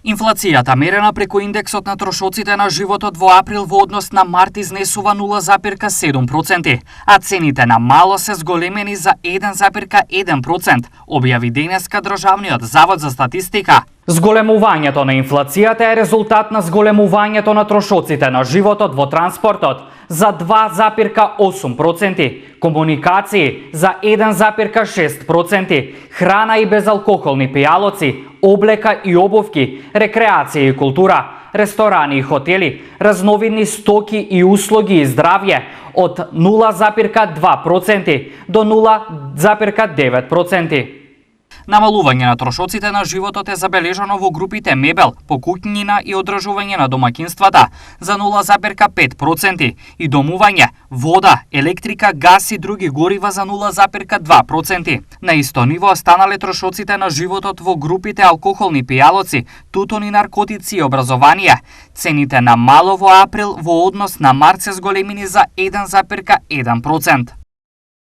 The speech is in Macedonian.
Инфлацијата, мерена преку индексот на трошоците на животот во април во однос на март изнесува 0,7%, а цените на мало се зголемени за 1,1%, објави денеска Државниот завод за статистика. Зголемувањето на инфлацијата е резултат на зголемувањето на трошоците на животот во транспортот за 2,8%, комуникации за 1,6%, храна и безалкохолни пијалоци, облека и обувки, рекреација и култура, ресторани и хотели, разновидни стоки и услуги и здравје од 0,2% до 0,9%. Намалување на трошоците на животот е забележано во групите мебел, покуќнина и одржување на домаќинствата за 0,5% и домување, вода, електрика, газ и други горива за 0,2%. На исто ниво останале трошоците на животот во групите алкохолни пијалоци, тутун и наркотици и образование. Цените на мало во април во однос на март се зголемени за 1,1%.